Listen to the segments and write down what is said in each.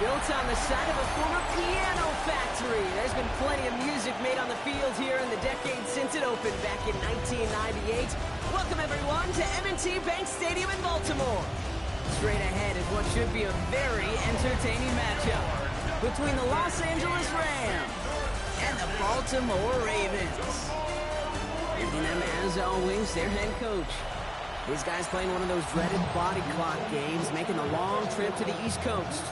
Built on the site of a former piano factory, there's been plenty of music made on the field here in the decade since it opened back in 1998. Welcome, everyone, to M&T Bank Stadium in Baltimore. Straight ahead is what should be a very entertaining matchup between the Los Angeles Rams and the Baltimore Ravens. Giving them, as always, their head coach. These guys playing one of those dreaded body clock games, making a long trip to the East Coast.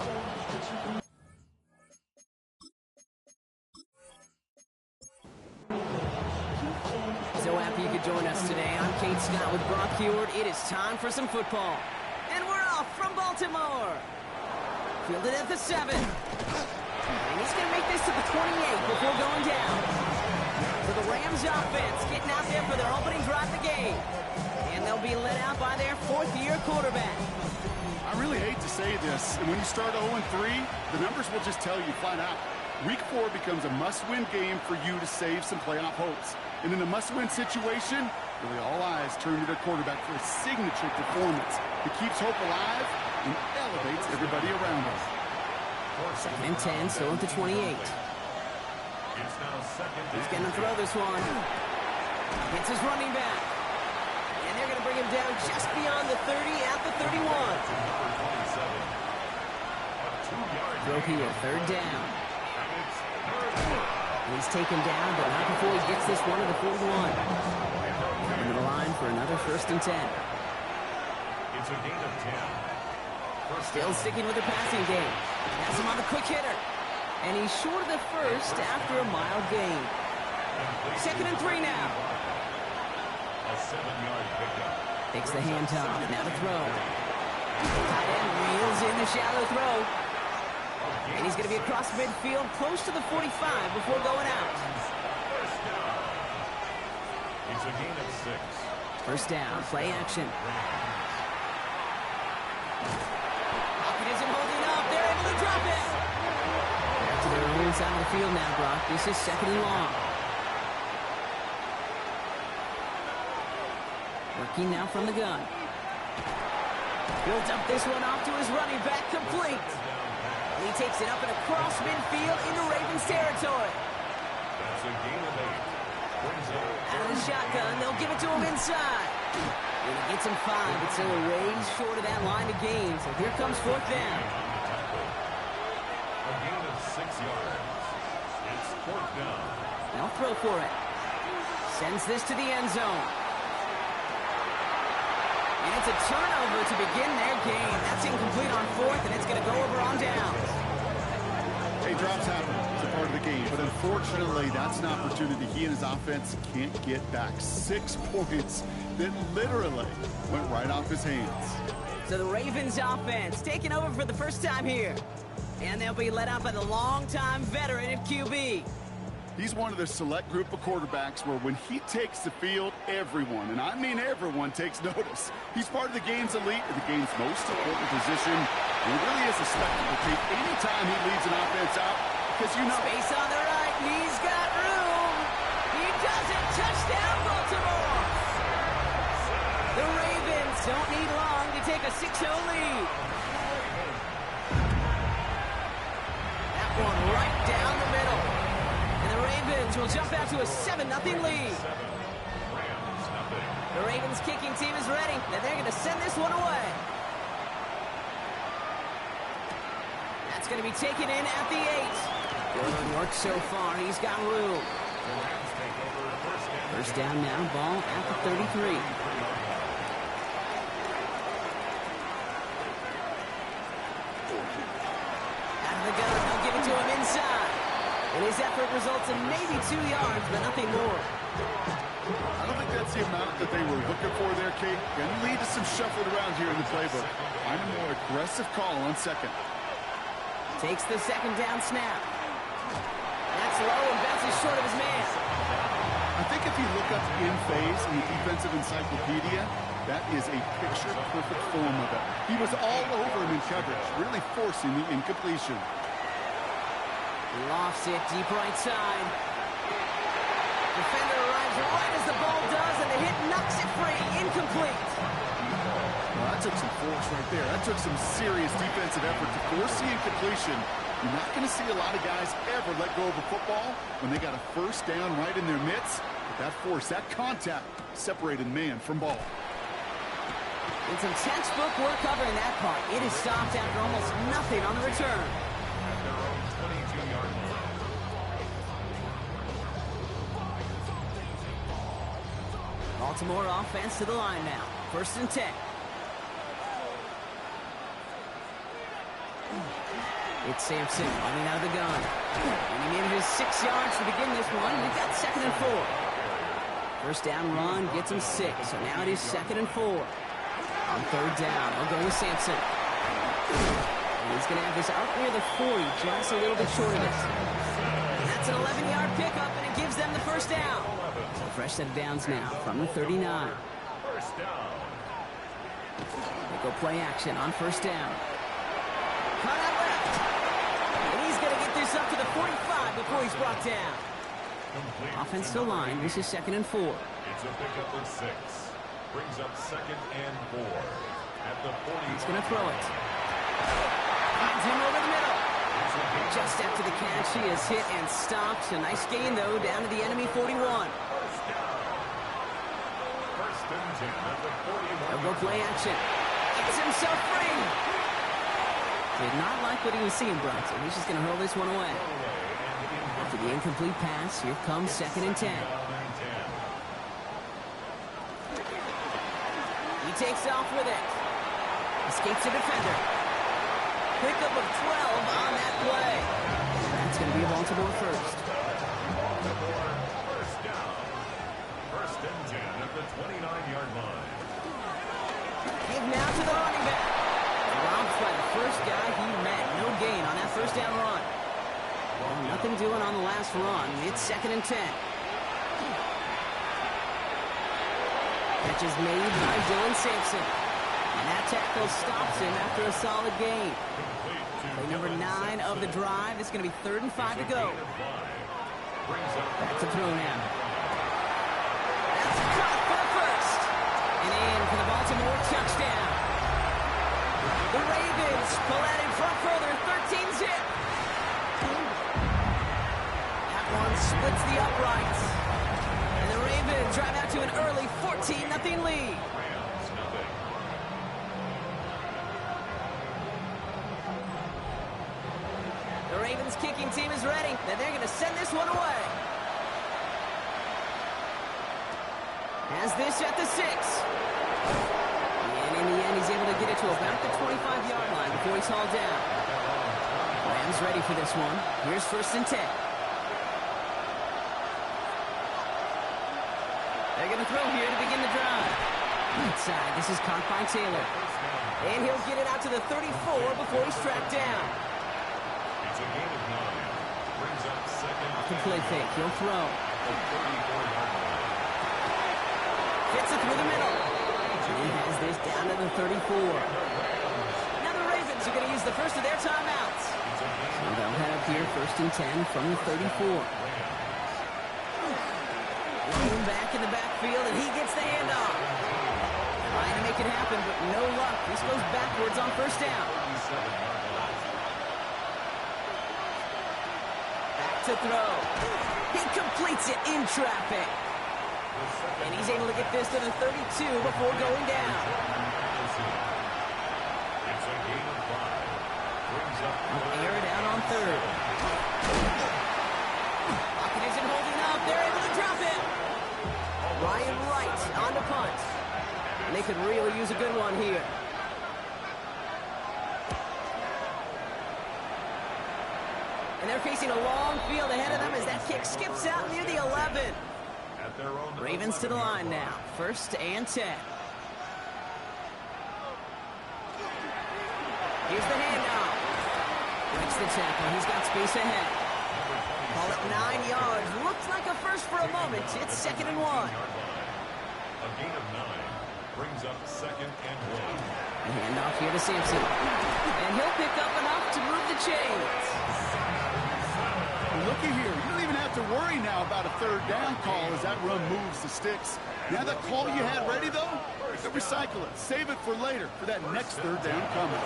So happy you could join us today. I'm Kate Scott with Brock Heward. It is time for some football. And we're off from Baltimore. Fielded at the 7. And he's going to make this to the 28 before going down. For the Rams offense, getting out there for their opening drive of the game. And they'll be led out by their fourth-year quarterback. I really hate to say this, and when you start 0-3, the numbers will just tell you flat out. Week 4 becomes a must-win game for you to save some playoff hopes. And in a must-win situation, really all eyes turn to their quarterback for a signature performance that keeps hope alive and elevates everybody around us. 2nd and 10, still at the 28. He's going to throw this one. Hits his running back. And they're going to bring him down just beyond the 30 at the 31. Throw here, 3rd down. He's taken down, but not before he gets this one to the 41. Coming to the line for another 1st and 10. It's a gain of 10. Still sticking with the passing game. Has him on the quick hitter. And he's short of the 1st after a mild gain. 2nd and 3 now. A 7-yard pickup. Takes the handoff. Now to throw. Tight end reels in the shallow throw. And he's going to be across midfield, close to the 45 before going out. It's a gain of 6. 1st down, play action. Pocket isn't holding up. They're able to drop it. Back to their own side of the field now, Brock. This is 2nd and long. Working now from the gun. Builds up this one off to his running back, complete. And he takes it up and across midfield into Ravens territory. That's a gain of 8. Out of the shotgun, they'll give it to him inside. And he gets him 5, but still a ways short of that line of gain. So here comes 4th down. A gain of 6 yards. It's 4th down. Now throw for it. Sends this to the end zone. And it's a turnover to begin their game. That's incomplete on 4th, and it's going to go over on downs. Hey, drops happen. It's a part of the game. But unfortunately, that's an opportunity he and his offense can't get back. 6 points that literally went right off his hands. So the Ravens offense taking over for the first time here. And they'll be led out by the longtime veteran at QB. He's one of the select group of quarterbacks where when he takes the field, everyone, and I mean everyone, takes notice. He's part of the game's elite and the game's most important position. And it really is a spectacle tape anytime he leads an offense out because you know. Space on the right. He's got room. He does it. Touchdown, Baltimore. The Ravens don't need long to take a 6-0 lead. That one right down the middle. The Ravens will jump out to a 7-0 lead. The Ravens kicking team is ready, and they're going to send this one away. That's going to be taken in at the 8. Good work so far. He's got room. 1st down now, ball at the 33. Out of the gun, they'll give it to him inside. And his effort results in maybe 2 yards, but nothing more. I don't think that's the amount that they were looking for there, Kate. Going to lead to some shuffling around here in the playbook. Find a more aggressive call on 2nd. Takes the 2nd down snap. That's low and bounces short of his man. I think if you look up in phase in the defensive encyclopedia, that is a picture-perfect form of it. He was all over him in coverage, really forcing the incompletion. Lofts it deep right side. Defender arrives right as the ball does, and the hit knocks it free. Incomplete. Well, took some force right there. That took some serious defensive effort to force the incompletion. You're not going to see a lot of guys ever let go of a football when they got a first down right in their midst. But that force, that contact, separated man from ball. And some textbook work covering that part. It is stopped after almost nothing on the return. At their own 22-yard line. Baltimore offense to the line now. 1st and 10. It's Sampson running out of the gun. And he manages 6 yards to begin this one. We've got 2nd and 4. First down run gets him 6. So now it is 2nd and 4. On 3rd down, he'll go with Sampson. And he's going to have this out near the 40, just a little bit short of it. And that's an 11-yard pickup, and it gives them the first down. So fresh set of downs now from the 39. First down. They go play action on 1st down. Cut out left. And he's going to get this up to the 45 before he's brought down. Complete. Offense to line. This is 2nd and 4. It's a pickup of 6. Brings up 2nd and 4. At the 40. He's going to throw it. Finds him over the middle. Just after the catch, he is hit and stopped. A nice gain, though, down to the enemy 41. First down. 1st and 10 at the 41. They'll go play action. Gets himself free. Did not like what he was seeing, Bronson. He's just going to hurl this one away. After the incomplete pass, here comes 2nd and 10. He takes off with it. Escapes a defender. Pickup of 12 on that play. That's going to be a Baltimore first. First down. 1st and 10 at the 29-yard line. Give now to the running back. Robbed by the first guy he met. No gain on that first down run. Well, nothing doing on the last run. It's 2nd and 10. Catch is made by Dylan Sampson. And that tackle stops him after a solid gain. Play number 9 of the drive. It's going to be 3rd and 5 to go. Back to throw now. That's caught for the first. And in for the Baltimore touchdown. The Ravens pull that in front further. 13-zip. That one splits the uprights. And the Ravens drive out to an early 14-0 lead. The Ravens kicking team is ready. And they're going to send this one away. Has this at the 6. And in the end, he's able to get it to about the 25-yard line before he's hauled down. Rams ready for this one. Here's 1st and 10. They're going to throw here to begin the drive. Outside, this is caught by Taylor. And he'll get it out to the 34 before he's tracked down. It's a gain of 9. Brings up 2nd. Off the play fake, he'll throw. Fits it through the middle. And he has this down to the 34. Now the Ravens are going to use the first of their timeouts. So they'll head up here 1st and 10 from the 34. Lone back in the backfield, and he gets the handoff. Trying to make it happen, but no luck. This goes backwards on 1st down. Back to throw. He completes it in traffic. And he's able to get this to the 32 before going down. It's a gain of 5. Brings up Air it out on 3rd. Lockett isn't holding up. They're able to drop it. Ryan Wright on the punt. And they could really use a good one here. And they're facing a long field ahead of them as that kick skips out near the 11. at their own Ravens to the line now. 1st and 10. Here's the handoff. Breaks the tackle. He's got space ahead. Call it 9 yards. Looks like a first for a moment. It's 2nd and 1. A gain of 9 brings up 2nd and 1. The handoff here to Sampson. And he'll pick up enough to move the chains. Looky here. You don't even have to worry now about a 3rd down call as that run moves the sticks. Now that call you had ready, though, it recycle it. Save it for later for that next third down coming.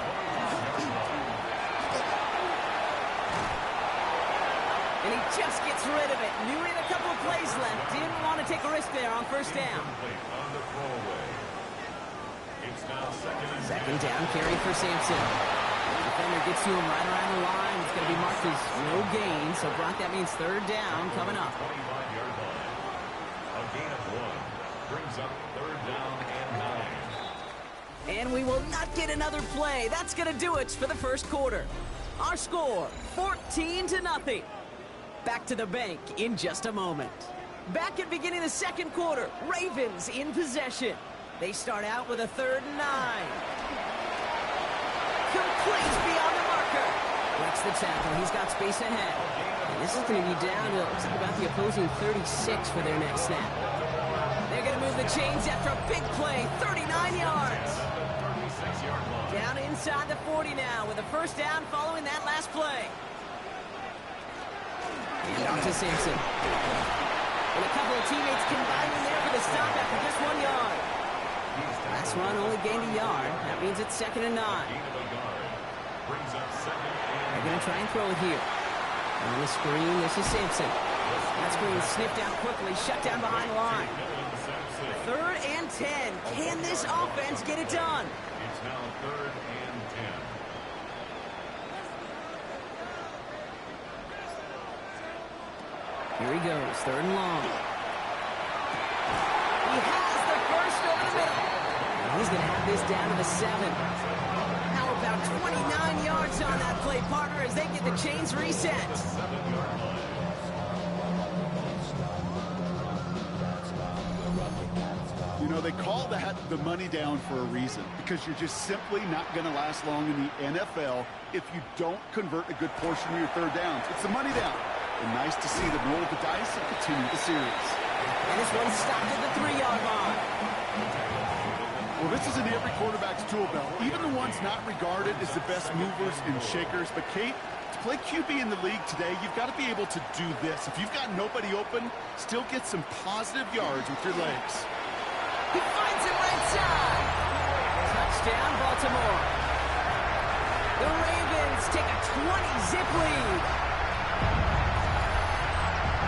And he just gets rid of it. Knew he had a couple of plays left. Didn't want to take a risk there on first down. Second down carry for Sampson. The defender gets to him right around the line. It's going to be marked as no gain. So, Brock, that means third down coming up. 25-yard line. A gain of 1 brings up third down and 9. And we will not get another play. That's going to do it for the first quarter. Our score, 14-0. Back to the bank in just a moment. Back at beginning of the second quarter, Ravens in possession. They start out with a 3rd and 9. Complete beyond the marker. Breaks the tackle. He's got space ahead. And this is going to be down to, looks like about the opposing 36 for their next snap. They're going to move the chains after a big play, 39 yards. Down inside the 40 now with a first down following that last play. And on to Sampson. And a couple of teammates combining there for the stop after just 1 yard. Last run only gained a yard. That means it's 2nd and 9. They're going to try and throw it here. And on the screen, this is Sampson. That screen sniffed out quickly, shut down behind the line. 3rd and 10. Can this offense get it done? It's now 3rd and 10. Here he goes, 3rd and long. He has the first over the middle. And he's going to have this down to the 7. How about 29 yards on that play, partner, as they get the chains reset. You know, they call that the money down for a reason, because you're just simply not going to last long in the NFL if you don't convert a good portion of your third downs. It's the money down. And nice to see them roll the dice and continue the series. And this one stopped at the 3-yard line. Well, this is in every quarterback's tool belt, even the ones not regarded as the best movers and shakers. But, Kate, to play QB in the league today, you've got to be able to do this. If you've got nobody open, still get some positive yards with your legs. He finds it right side. Touchdown, Baltimore. The Ravens take a 20-zip lead.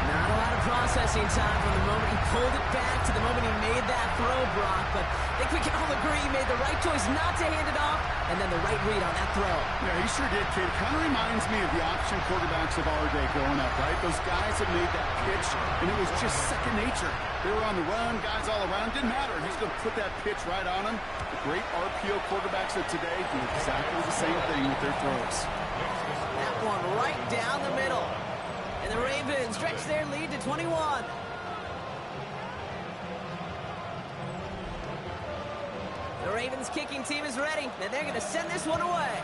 Not a lot of processing time from the moment he pulled it back to the moment he made that throw, Brock. But I think we can all agree he made the right choice not to hand it off, and then the right read on that throw. Yeah, he sure did, Kate. Kind of reminds me of the option quarterbacks of our day growing up, right? Those guys that made that pitch, and it was just second nature. They were on the run, guys all around. Didn't matter. He's going to put that pitch right on him. The great RPO quarterbacks of today do exactly the same thing with their throws. That one right down the middle. And the Ravens stretch their lead to 21. The Ravens kicking team is ready, and they're going to send this one away.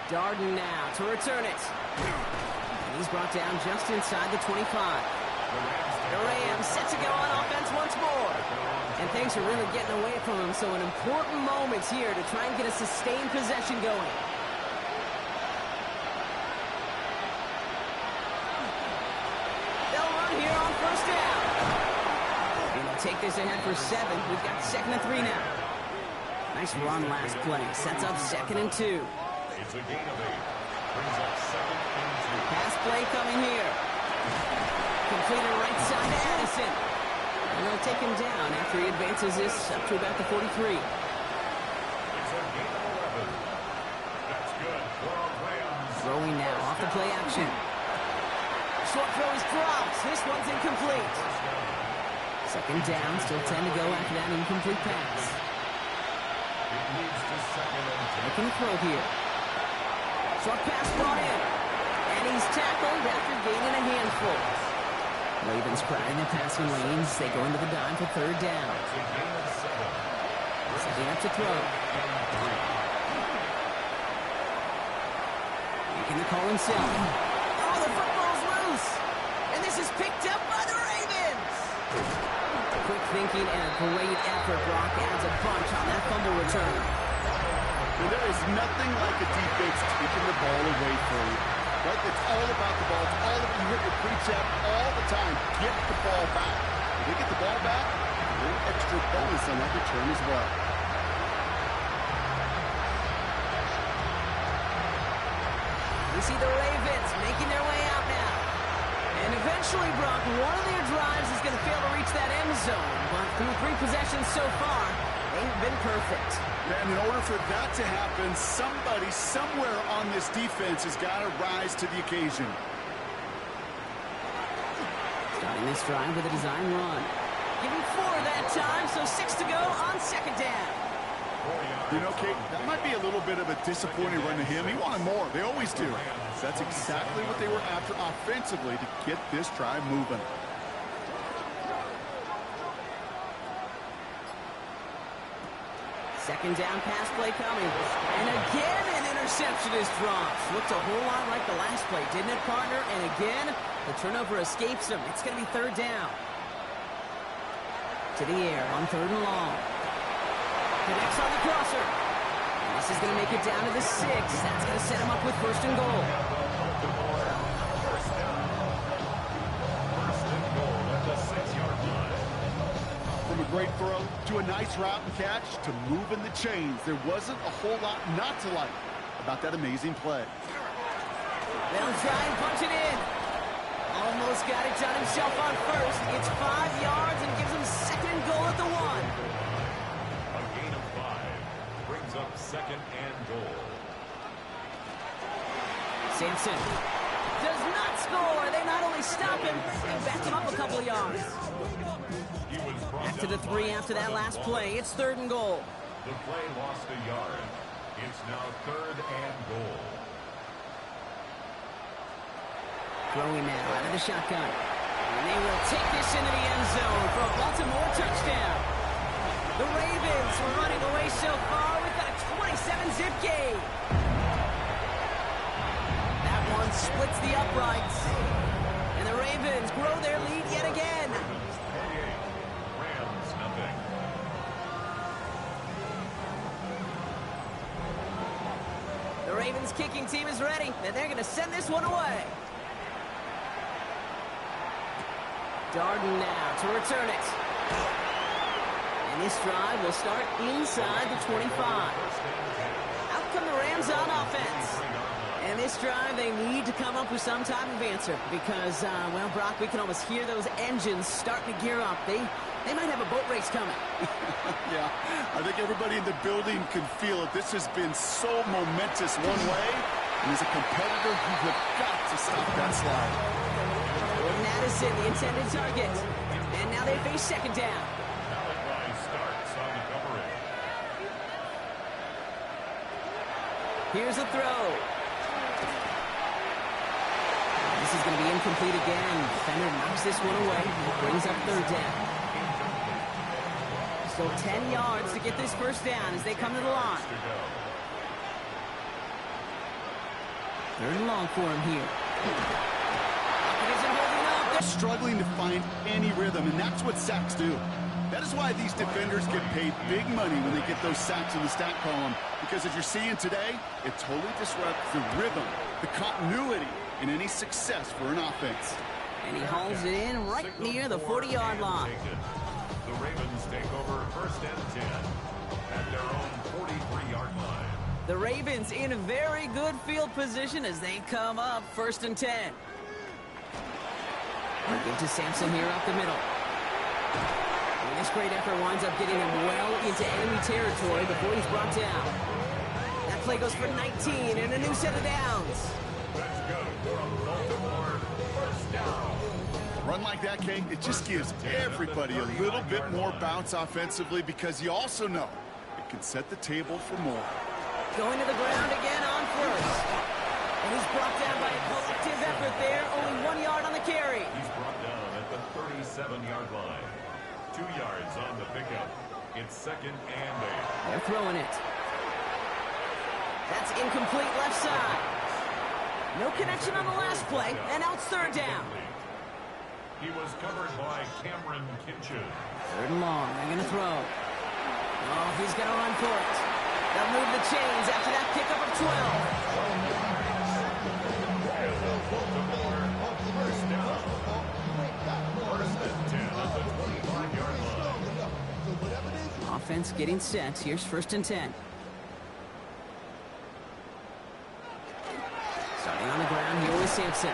Darden now to return it. And he's brought down just inside the 25. The Rams set to go on offense once more. And things are really getting away from him, so an important moment here to try and get a sustained possession going. They'll run here on first down. And they'll take this ahead for 7. We've got 2nd and 3 now. Nice run last play. Sets up 2nd and 2. It's a gain of 8. Brings up 2nd and 2. Pass play coming here. Completed right side to Addison. And they'll take him down after he advances this up to about the 43. It's a gain of 11. That's good for Rams. Throwing now off the play action. Short throw is dropped. This one's incomplete. 2nd down, still 10 to go after that incomplete pass. It leads to 2nd and 10. Making a throw here. Short pass brought in. And he's tackled after gaining a handful. Ravens crowding the passing lanes. They go into the dime for 3rd down. It's a gain of 7. Setting up to throw. Making the call himself. Oh, the football's loose. And this is picked up by the Ravens. Quick thinking and a great effort. Brock adds a bunch on that fumble return. And there is nothing like a defense taking the ball away from you. Right? It's all about the ball. It's all about you hear your pre-check all the time. Get the ball back. If they get the ball back, extra bonus on that return as well. We see the Ravens making their way out now. And eventually, Brock, one of their drives is going to fail to reach that end zone. But through 3 possessions so far, they've been perfect. And in order for that to happen, somebody somewhere on this defense has got to rise to the occasion. Starting this drive with a design run. Giving 4 that time, so 6 to go on second down. You know, Kate, that might be a little bit of a disappointing run to him. He wanted more. They always do. So that's exactly what they were after offensively to get this drive moving. Second down pass play coming. And again, an interception is dropped. Looked a whole lot like the last play, didn't it, partner? And again, the turnover escapes him. It's going to be third down. To the air on third and long. Connects on the crosser. And this is going to make it down to the 6. That's going to set him up with first and goal. First and goal at the 6-yard line. From a great throw to a nice route and catch to moving the chains, there wasn't a whole lot not to like about that amazing play. They'll try and punch it in. Almost got it done himself on first. It's 5 yards and gives him second and goal at the 1. A gain of 5 brings up second and goal. Sampson does not score. They not only stop him, they back him up a couple of yards. He was brought Back to the down 3 by after that last ball. play. It's third and goal. The play lost a yard. It's now third and goal. Throwing now out of the shotgun. And they will take this into the end zone for a Baltimore touchdown. The Ravens are running away so far. We've got a 27-zip game. That one splits the uprights. And the Ravens grow their lead yet again. Ravens 48, Rams nothing. The Ravens kicking team is ready, and they're going to send this one away. Darden now to return it. And this drive will start inside the 25. Out come the Rams on offense. And this drive, they need to come up with some type of answer because, well, Brock, we can almost hear those engines starting to gear up. They might have a boat race coming. Yeah, I think everybody in the building can feel it. This has been so momentous one way, and as a competitor, you have got to stop that slide. Jordan Addison, the intended target. And now they face second down. Malachi starts on the coverage. Here's a throw. This is going to be incomplete again. Defender knocks this one away. Brings up third down. So 10 yards to get this first down as they come to the line. Third and long for him here. Pocket isn't holding up. They're struggling to find any rhythm, and that's what sacks do. That is why these defenders get paid big money when they get those sacks in the stat column, because as you're seeing today, it totally disrupts the rhythm, the continuity, and any success for an offense. And he hauls it in right near the 40-yard line. The Ravens take over first and 10 at their own 43-yard line. The Ravens in a very good field position as they come up first and 10. Give to Sampson here up the middle. And this great effort winds up getting him well into enemy territory before he's brought down. That play goes for 19 and a new set of downs. Let's go from Baltimore, first down. A run like that, Kate, it just gives everybody a little bit more bounce offensively because you also know it can set the table for more. Going to the ground again on first. And he's brought down by a collective effort there. Only 1 yard on the carry. He's brought down at the 37-yard line. 2 yards on the pickup. It's second and 8. They're throwing it. That's incomplete left side. No connection on the last play, and now it's third down. He was covered by Cameron Kinchen. Third and long. They're going to throw. Oh, he's going to run for it. They'll move the chains after that pickup of 12. Baltimore, first down. First and 10 at the 25-yard line. offense getting set. Here's 1st and 10. Starting on the ground here with Sampson.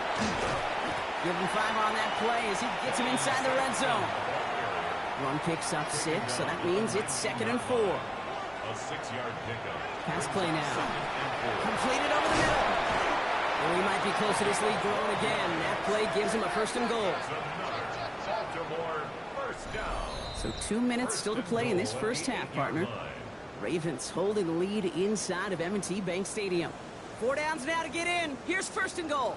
Give him 5 on that play as he gets him inside the red zone. Run picks up 6, so that means it's 2nd and 4. A 6-yard pickup. Pass play now. Completed over the middle. And we might be close to this lead growing again. That play gives him a 1st and goal. Baltimore first down. So 2 minutes still to play in this first half, partner. Ravens holding the lead inside of M&T Bank Stadium. 4 downs now to get in. Here's 1st and goal.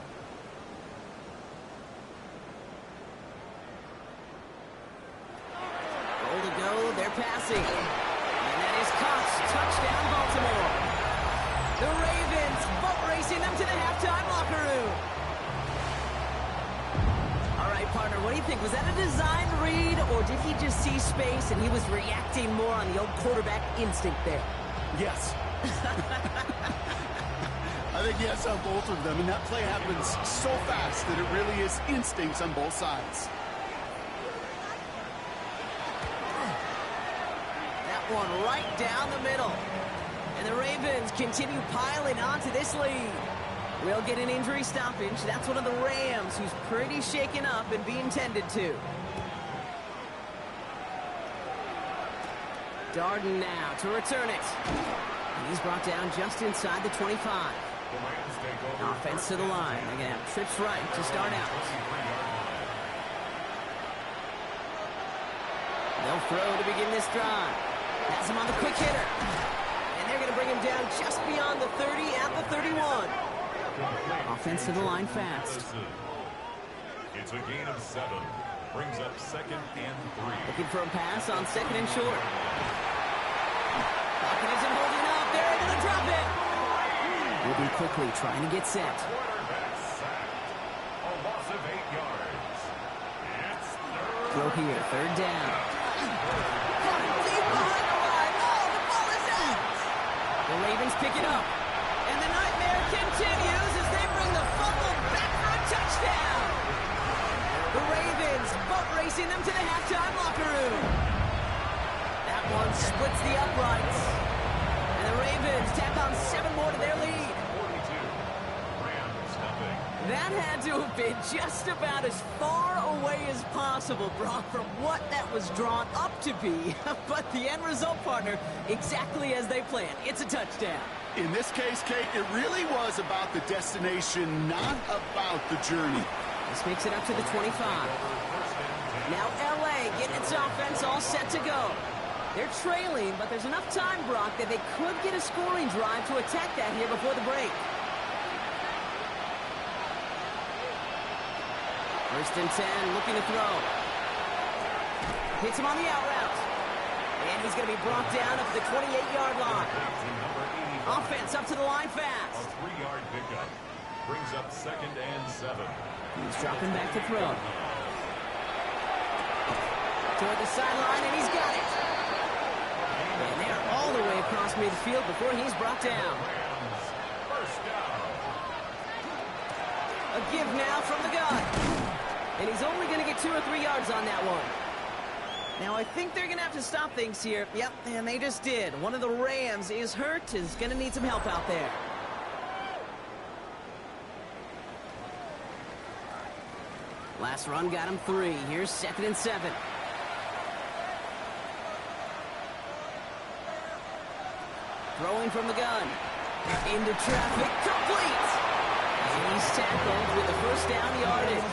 Goal to go. They're passing. And that is caught. Touchdown, Baltimore. The Ravens boat racing them to the halftime locker room. All right, partner, what do you think? Was that a design read, or did he just see space and he was reacting more on the old quarterback instinct there? Yes. I think yes on both of them, and that play happens so fast that it really is instincts on both sides. That one right down the middle. And the Ravens continue piling onto this lead. We'll get an injury stoppage. That's one of the Rams who's pretty shaken up and being tended to. Darden now to return it. And he's brought down just inside the 25. Offense to the line. They're going to have trips right to start out. They'll throw to begin this drive. Has him on the quick hitter. And they're going to bring him down just beyond the 30 at the 31. Offense to the line fast. It's a gain of 7. Brings up 2nd and 3. Looking for a pass on 2nd and short. Pocket isn't holding up. They're able to drop it. We'll be quickly trying to get set. Quarterback sacked. A loss of 8 yards. It's Throw here, 3rd down. Deep behind the line. Oh, the ball is out. The Ravens pick it up. And the nightmare continues as they bring the fumble back for a touchdown. The Ravens boat racing them to the halftime locker room. That one splits the uprights. And the Ravens tack on 7 more to their lead. 42. Rams nothing. That had to have been just about as far away as possible, Brock, from what that was drawn up to be. But the end result, partner, exactly as they planned. It's a touchdown. In this case, Kate, it really was about the destination, not about the journey. This makes it up to the 25. Now L.A. getting its offense all set to go. They're trailing, but there's enough time, Brock, that they could get a scoring drive to attack that here before the break. 1st and 10, looking to throw. Hits him on the out route. And he's going to be brought down up to the 28-yard line. Offense up to the line fast. A 3-yard pickup. Brings up 2nd and 7. He's dropping back to throw. Toward the sideline, and he's got it. And they're all the way across midfield before he's brought down. First down. A give now from the gun. And he's only going to get 2 or 3 yards on that one. Now, I think they're going to have to stop things here. Yep, and they just did. One of the Rams is hurt, is going to need some help out there. Last run got him 3. Here's 2nd and 7. Throwing from the gun. Into traffic. Complete! And he's tackled with the 1st down yardage.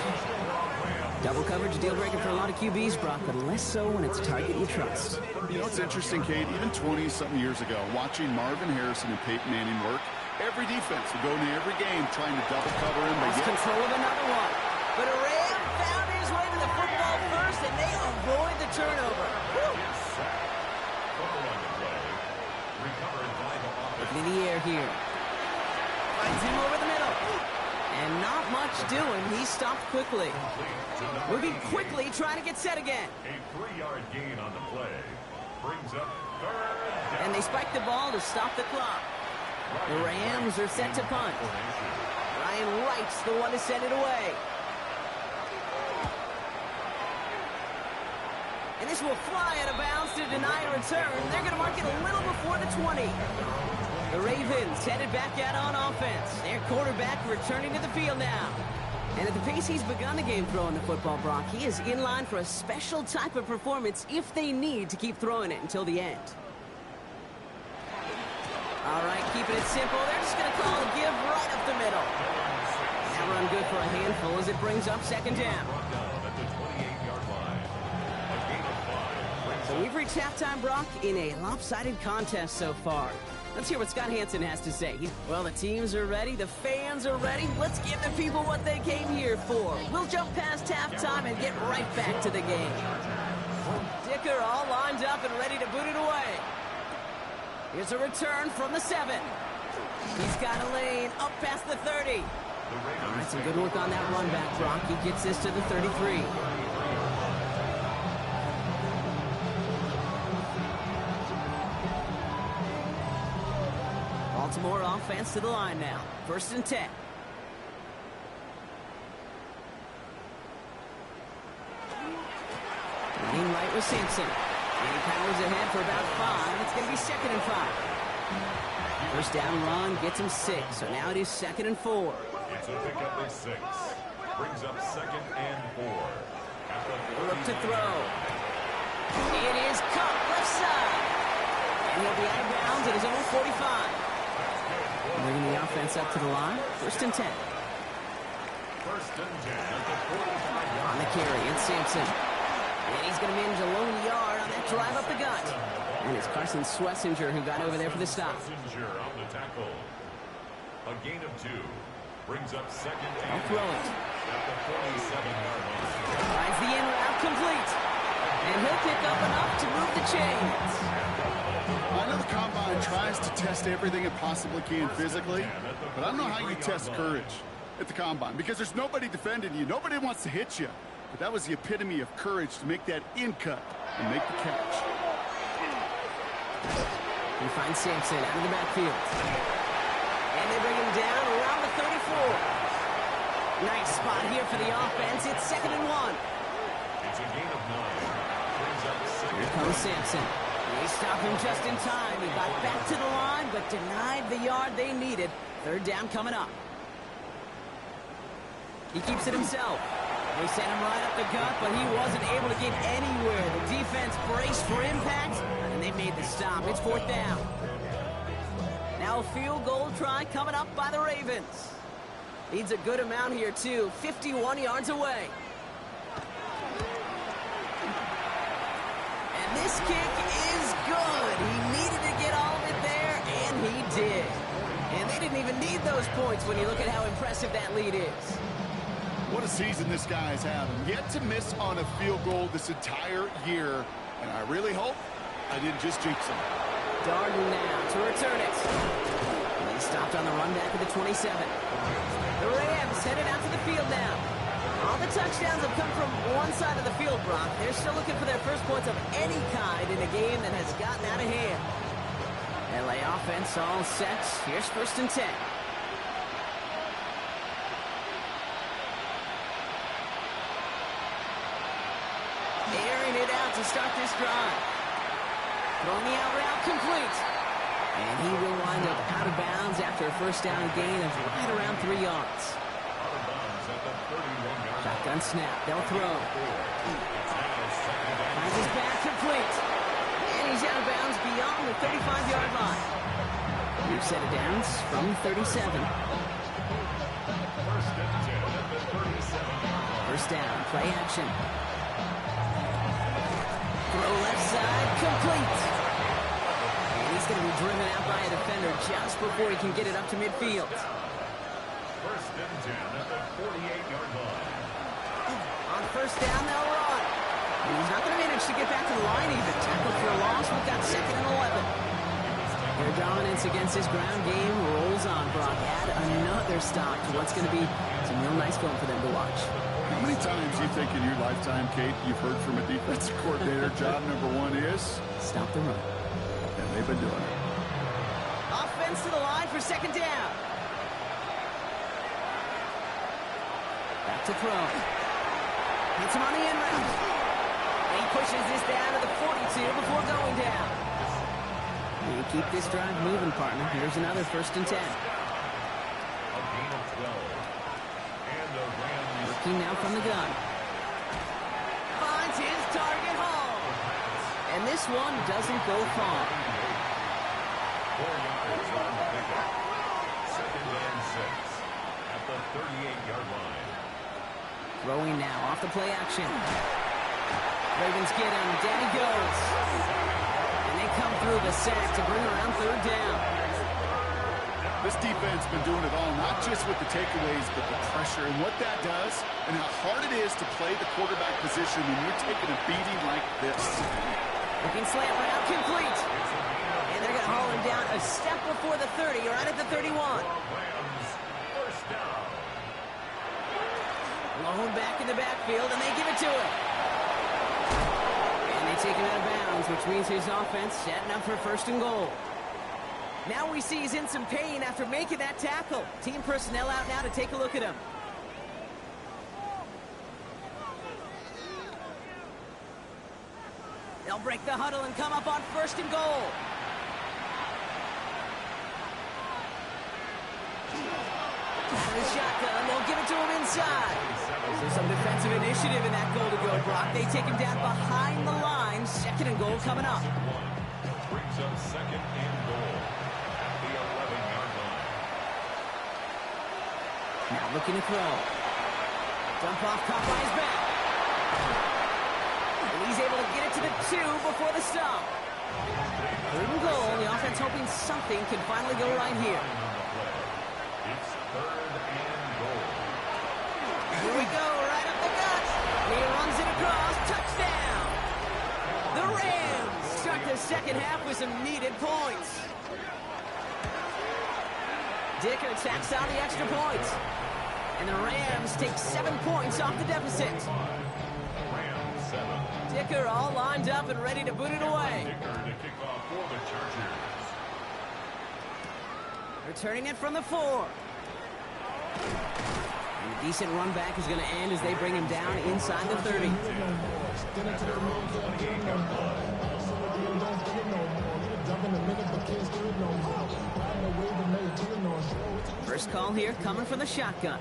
Double coverage, deal breaker for a lot of QBs, Brock, but less so when it's a target you trust. You know, it's interesting, Kate, even 20-something years ago, watching Marvin Harrison and Peyton Manning work, every defense would go into every game trying to double cover him. Lost control of another one. But Array found his way to the football first, and they avoid the turnover. Looking in the air here. Finds him over the middle. And not much doing. He stopped quickly. Moving quickly, trying to get set again. A 3-yard gain on the play. Brings up 3rd down. And they spike the ball to stop the clock. The Rams are set to punt. Ryan Wright's the one to send it away. And And this will fly out of bounds to deny a return. They're going to mark it a little before the 20. The Ravens headed back out on offense. Their quarterback returning to the field now. And at the pace he's begun the game throwing the football, Brock, he is in line for a special type of performance if they need to keep throwing it until the end. All right, keeping it simple. They're just going to call a give right up the middle. That run good for a handful as it brings up second down. So we've reached halftime, Brock, in a lopsided contest so far. Let's hear what Scott Hansen has to say. Well, the teams are ready. The fans are ready. Let's give the people what they came here for. We'll jump past halftime and get right back to the game. Dicker all lined up and ready to boot it away. Here's a return from the 7. He's got a lane up past the 30. All right, some good work on that run back, Brock. He gets this to the 33. Baltimore offense to the line now. 1st and 10. Running right with Sampson. And he powers ahead for about 5. It's going to be 2nd and 5. First down run gets him 6. So now it is 2nd and 4. It's a pickup of 6. Brings up 2nd and 4. Look to throw. It is caught left side. And he'll be out of bounds at his own 45. Bringing the offense up to the line. 1st and 10. 1st and 10 at the 45. On the carry, it's Sampson. And he's going to manage a lone yard on that drive up the gut. And it's Carson Swessinger who got over there for the stop. Swessinger on the tackle. A gain of 2. Brings up 2nd and I'll throw it. at the 47-yard line. Finds the in route complete. And he'll pick up enough to move the chains. I know the Combine tries to test everything it possibly can physically, but I don't know how you test courage at the Combine because there's nobody defending you. Nobody wants to hit you. But that was the epitome of courage to make that in cut and make the catch. He finds Sampson out of the backfield. And they bring him down around the 34. Nice spot here for the offense. It's 2nd and 1. It's a gain of 9. Brings up 2nd. Here comes Sampson. They stop him just in time. He got back to the line, but denied the yard they needed. 3rd down coming up. He keeps it himself. They sent him right up the gut, but he wasn't able to get anywhere. The defense braced for impact, and they made the stop. It's 4th down. Now a field goal try coming up by the Ravens. Needs a good amount here, too. 51 yards away. And this kick is good. He needed to get all of it there, and he did. And they didn't even need those points when you look at how impressive that lead is. What a season this guy's having. Yet to miss on a field goal this entire year. And I really hope I didn't just jinx him. Darden now to return it. And he stopped on the run back of the 27. The Rams headed out to the field now. All the touchdowns have come from one side of the field, Brock. They're still looking for their first points of any kind in a game that has gotten out of hand. LA offense all set. Here's 1st and 10. Airing it out to start this drive. Throwing the out route complete. And he will wind up out of bounds after a 1st down gain of right around 3 yards. Out of bounds at the 31-yard line. Shotgun snap. They'll throw. Finds his back complete. And he's out of bounds beyond the 35-yard line. We've set it down from 37. 1st and 10 at the 37-yard line. 1st down. Play action. Throw left side. Complete. And he's going to be driven out by a defender just before he can get it up to midfield. 1st and 10 at the 48-yard line. On 1st down, they'll run. And he's not going to manage to get back to the line even. Tackled for a loss. We've got 2nd and 11. Their dominance against this ground game rolls on, Brock. Add another stop to what's going to be some real nice film for them to watch. How many times do you think in your lifetime, Kate, you've heard from a defensive coordinator, job number 1 is? Stop the run. And they've been doing it. Offense to the line for 2nd down. Back to throw. Hits him on the in route. he pushes this down to the 42 before going down. And keep this drive moving, partner. Here's another 1st and 10. A gain of 12. And the Rams. Looking now from the gun. Finds his target home. And this one doesn't go far. 4 yards on the pickup. 2nd and 6 at the 38-yard line. Throwing now off the play action. Ravens get him. Down he goes. And they come through the sack to bring around 3rd down. This defense has been doing it all, not just with the takeaways, but the pressure and what that does and how hard it is to play the quarterback position when you're taking a beating like this. Looking slant route complete. And they're going to haul him down a step before the 30, right at the 31. Rams, 1st down. Blown back in the backfield, and they give it to him. And they take him out of bounds, which means his offense setting up for 1st and goal. Now we see he's in some pain after making that tackle. Team personnel out now to take a look at him. They'll break the huddle and come up on 1st and goal. The shotgun, they'll give it to him inside. There's some defensive initiative in that goal to go, Brock. They take him down behind the line. 2nd and goal coming up. Brings up 2nd and goal at the 11-yard line. Now looking to throw. Dump off, caught by his back. And he's able to get it to the 2 before the stop. 3rd and goal. The offense hoping something can finally go right here. It's 3rd and goal. Here we go, right up the gut. He runs it across. Touchdown. The Rams start the 2nd half with some needed points. Dicker tacks on the extra points. And the Rams take 7 points off the deficit. Rams 7. Dicker all lined up and ready to boot it away. Dicker to kick off for the Chargers. Returning it from the 4. And a decent run back is going to end as they bring him down inside the 30. At their own 28-yard line. First call here coming from the shotgun.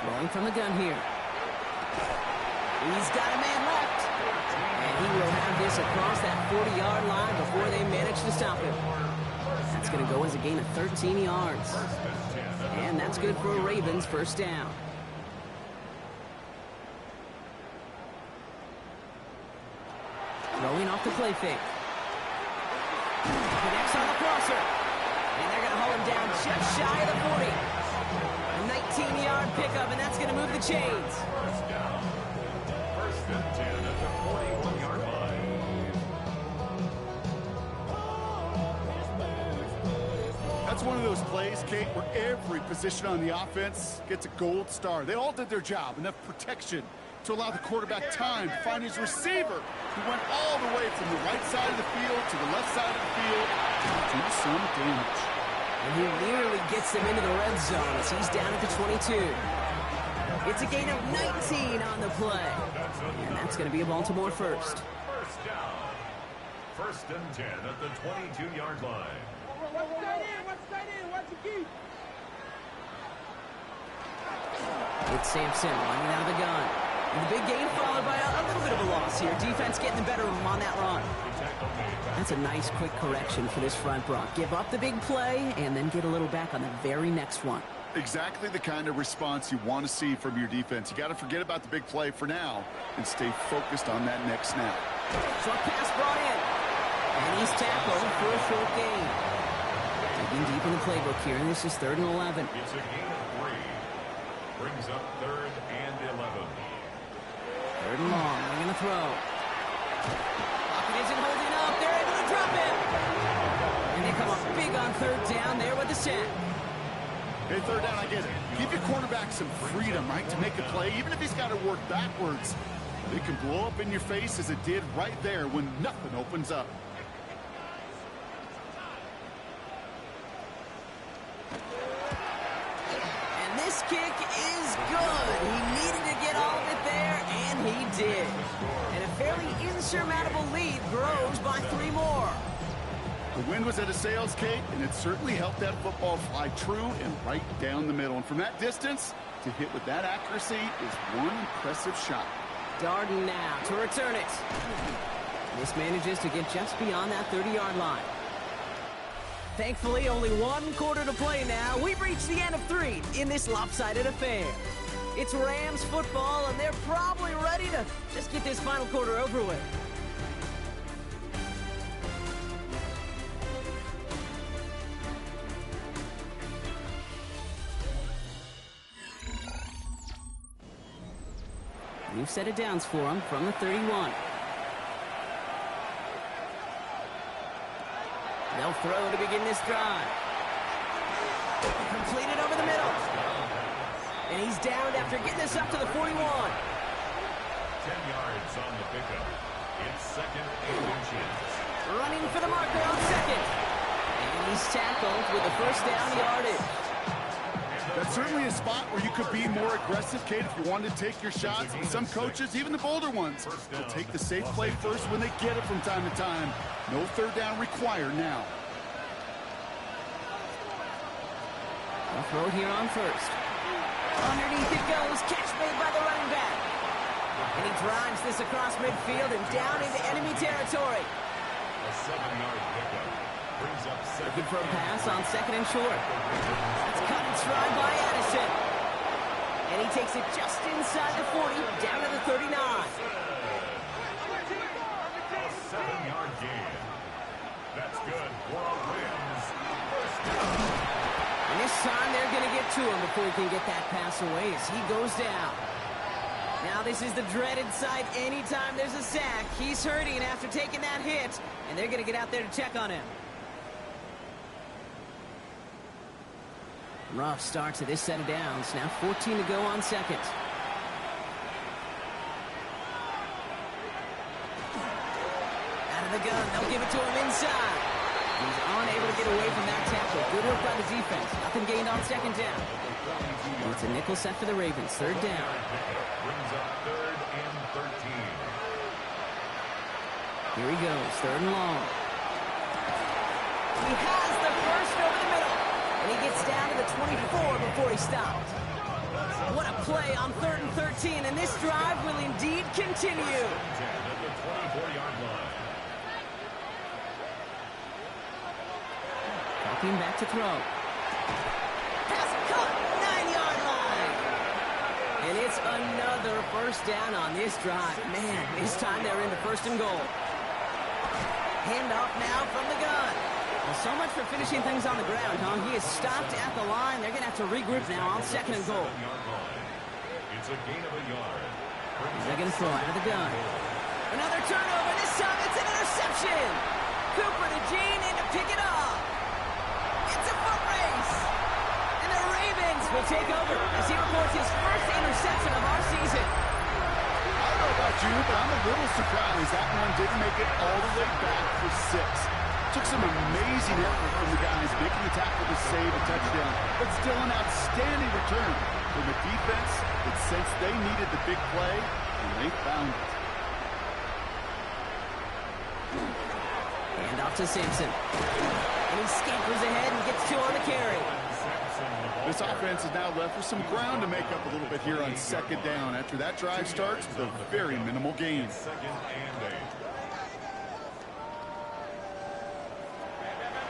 Throwing from the gun here. He's got a man left. And he will have this across that 40-yard line before they manage to stop him. That's going to go as a gain of 13 yards. And that's good for a Ravens 1st down. Throwing off the play fake. Connects on the crosser. And they're going to hold him down just shy of the 40. A 19-yard pickup, and that's going to move the chains. 1st down. 1st and 10 at the 41-yard line. That's one of those plays, Kate, where every position on the offense gets a gold star. They all did their job, enough protection to allow the quarterback time to find his receiver, who went all the way from the right side of the field to the left side of the field to do some damage. And he nearly gets them into the red zone as he's down at the 22. It's a gain of 19 on the play. And that's going to be a Baltimore 1st. 1st down. 1st and 10 at the 22-yard line. It's Sampson running out of the gun. And the big gain followed by a little bit of a loss here. Defense getting the better of him on that run. That's a nice quick correction for this front, Brock. Give up the big play and then get a little back on the very next one. Exactly the kind of response you want to see from your defense. You got to forget about the big play for now and stay focused on that next snap. Short pass brought in. And he's tackled for a short gain. Digging deep in the playbook here, and this is 3rd and 11. It's a gain of 3. Brings up 3rd and 11. 3rd and long. They're going to throw. Lockett isn't holding up. They're able to drop him. And they come up big on 3rd down there with the sack. Hey, 3rd down, I get it. Give your quarterback some freedom, right, to make a play, even if he's got to work backwards. It can blow up in your face as it did right there when nothing opens up. And this kick is good. He needed to get all of it there, and he did. And a fairly insurmountable lead grows by 3 more. The wind was at a sails, Kate, and it certainly helped that football fly true and right down the middle. And from that distance, to hit with that accuracy is one impressive shot. Darden now to return it. This manages to get just beyond that 30-yard line. Thankfully, only 1 quarter to play now. We've reached the end of 3 in this lopsided affair. It's Rams football, and they're probably ready to just get this final quarter over with. New set of downs for him from the 31. They'll throw to begin this drive. Completed over the middle. And he's downed after getting this up to the 41. 10 yards on the pickup. It's 2nd and inches. Running for the marker on 2nd. And he's tackled with the first down yardage. That's certainly a spot where you could be more aggressive, Kate, if you wanted to take your shots. Some coaches, even the bolder ones, will take the safe play first when they get it from time to time. No 3rd down required now. They'll throw here on 1st. Underneath it goes. Catch made by the running back. And he drives this across midfield and down into enemy territory. A 7-yard pickup. Brings up 2nd. Looking for a pass on 2nd and short. That's cut and stride by Addison. And he takes it just inside the 40, down to the 39. A 7-yard gain. That's good for a Rams first down. And this time they're going to get to him before he can get that pass away as he goes down. Now this is the dreaded sight anytime there's a sack. He's hurting after taking that hit, and they're going to get out there to check on him. Rough start to this set of downs. Now 14 to go on 2nd. Out of the gun. They'll give it to him inside. He's unable to get away from that tackle. Good work by the defense. Nothing gained on 2nd down. And it's a nickel set for the Ravens. 3rd down. Brings up 3rd and 13. Here he goes. 3rd and long. He has the first over the middle. And he gets down to the 24 before he stops. What a play on 3rd and 13. And this drive will indeed continue. 10 at the 24-yard line. Dropping back to throw. Pass caught. 9-yard line. And it's another first down on this drive. Man, this time they're into 1st and goal. Handoff now from the gun. Well, so much for finishing things on the ground, huh? He is stopped at the line. They're going to have to regroup now on 2nd and goal. It's a gain of a yard. They're going to throw out of the gun. Another turnover. This time it's an interception. Cooper to Gene in to pick it up. It's a foot race. And the Ravens will take over as he records his first interception of our season. I don't know about you, but I'm a little surprised that one didn't make it all the way back for 6. Took some amazing effort from the guys making the tackle to save a touchdown, but still an outstanding return from the defense that sensed they needed the big play, and they found it. Hand off to Simpson. And he scampers ahead and gets 2 on the carry. This offense is now left with some ground to make up a little bit here on 2nd down after that drive starts with a very minimal gain. 2nd and 8.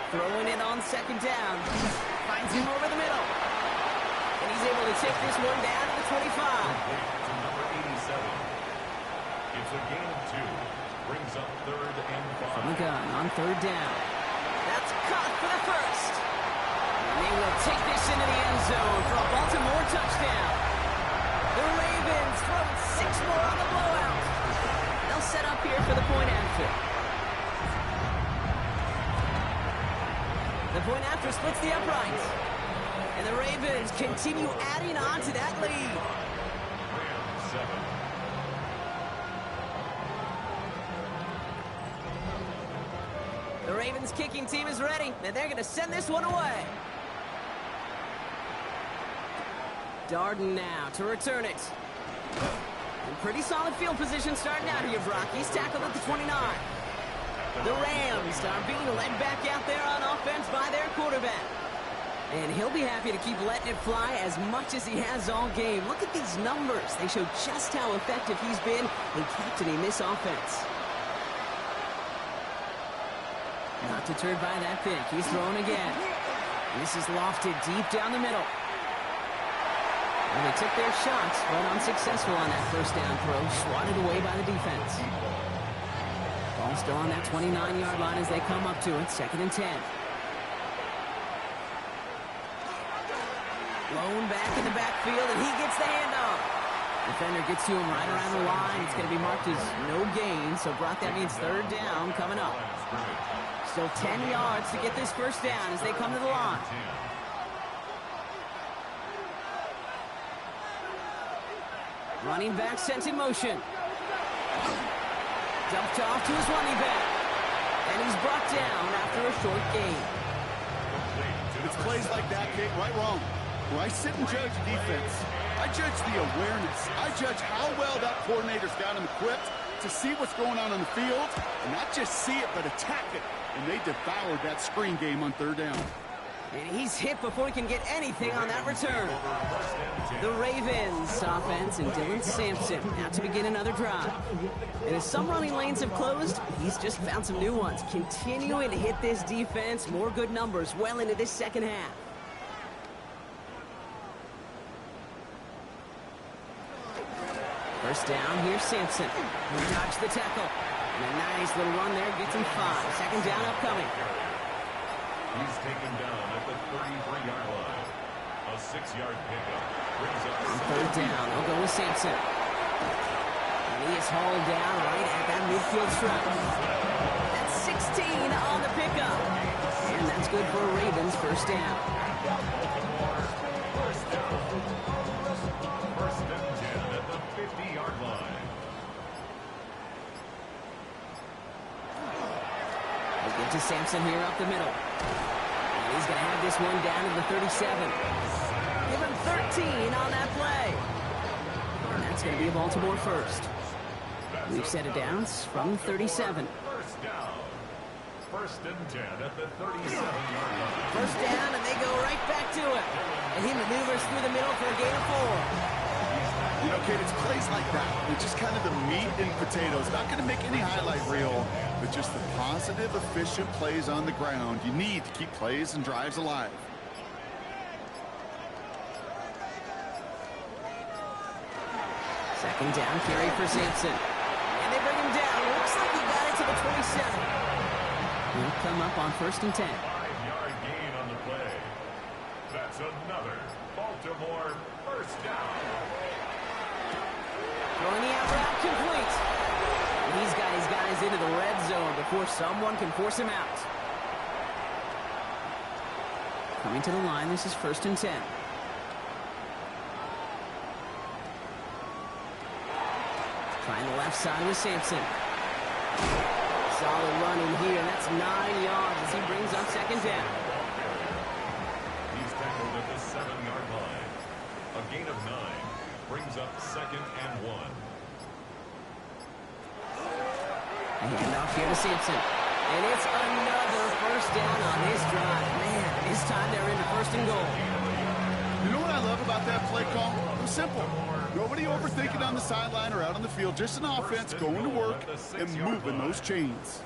Throwing it on 2nd down. Finds him over the middle. And he's able to take this one down to the 25. To number 87. It's a gain of 2. Brings up 3rd and 5. From the gun on 3rd down. That's caught for the first. And they will take this into the end zone for a Baltimore touchdown. The Ravens throw 6 more on the blowout. They'll set up here for the point after. The point after splits the uprights. And the Ravens continue adding on to that lead. Rams 7. The Ravens kicking team is ready, and they're going to send this one away. Darden now to return it. In pretty solid field position starting out here, Brock. He's tackled at the 29. The Rams are being led back out there on offense by their quarterback. And he'll be happy to keep letting it fly as much as he has all game. Look at these numbers. They show just how effective he's been in captaining this offense. Not deterred by that pick. He's throwing again. This is lofted deep down the middle. And they took their shots, but unsuccessful on that first down throw. Swatted away by the defense. Ball still on that 29-yard line as they come up to it. 2nd and 10. Blown back in the backfield, and he gets the handoff. Defender gets to him right around the line. It's going to be marked as no gain, so Brock, that means 3rd down coming up. Still 10 yards to get this first down as they come to the line. Running back sent in motion. Dumped off to his running back. And he's brought down after a short gain. It's plays like that, Kate, right wrong. When I sit and judge defense, I judge the awareness. I judge how well that coordinator's got him equipped to see what's going on the field, and not just see it, but attack it. And they devoured that screen game on 3rd down. And he's hit before he can get anything on that return. The Ravens offense and Dylan Sampson out to begin another drive. And as some running lanes have closed, he's just found some new ones. Continuing to hit this defense, more good numbers well into this second half. First down, here's Sampson. He dodged the tackle. And a nice little run there gets him 5. 2nd down upcoming. He's taken down at the 33-yard line. A 6-yard pickup brings up on 3rd down. They'll go with Sampson. And he is hauled down right at that midfield stripe. That's 16 on the pickup. And that's good for a Ravens first down. First and 10 at the 50-yard line. They get to Sampson here up the middle. And he's going to have this one down to the 37. Give him 13 on that play. And that's going to be a Baltimore first. We've set it down from 37. First down. First and 10 at the 37-yard line. First down, and they go right back to it. And he maneuvers through the middle for a gain of 4. You know, Kate, it's plays like that. It's just kind of the meat and potatoes. Not going to make any highlight reel, but just the positive, efficient plays on the ground. You need to keep plays and drives alive. Second down carry for Sampson. And they bring him down. Looks like he got it to the 27. He'll come up on 1st and 10. 5-yard gain on the play. That's another Baltimore first down. Throwing the out route complete. And he's got his guys into the red zone before someone can force him out. Coming to the line, this is 1st and 10. Trying the left side with Sampson. Solid run in here. That's 9 yards as he brings up 2nd down. He's tackled at the 7-yard line. A gain of 9 brings up 2nd and 1. And handoff here to Sampson. And it's another first down on this drive. Man, this time they're into 1st and goal. You know what I love about that play call? It's simple. Nobody overthinking on the sideline or out on the field. Just an offense going to work and moving those chains.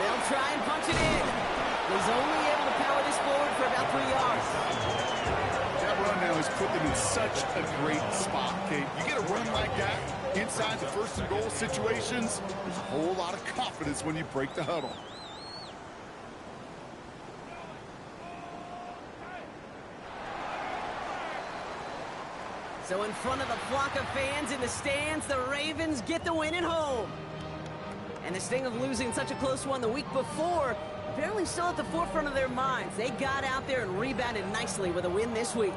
They'll try and punch it in. He's only able to power this forward for about 3 yards. That run now has put them in such a great spot, Kate. You get a run like that inside the 1st and goal situations, there's a whole lot of confidence when you break the huddle. So in front of the flock of fans in the stands, the Ravens get the win at home. And the sting of losing such a close one the week before, apparently still at the forefront of their minds. They got out there and rebounded nicely with a win this week.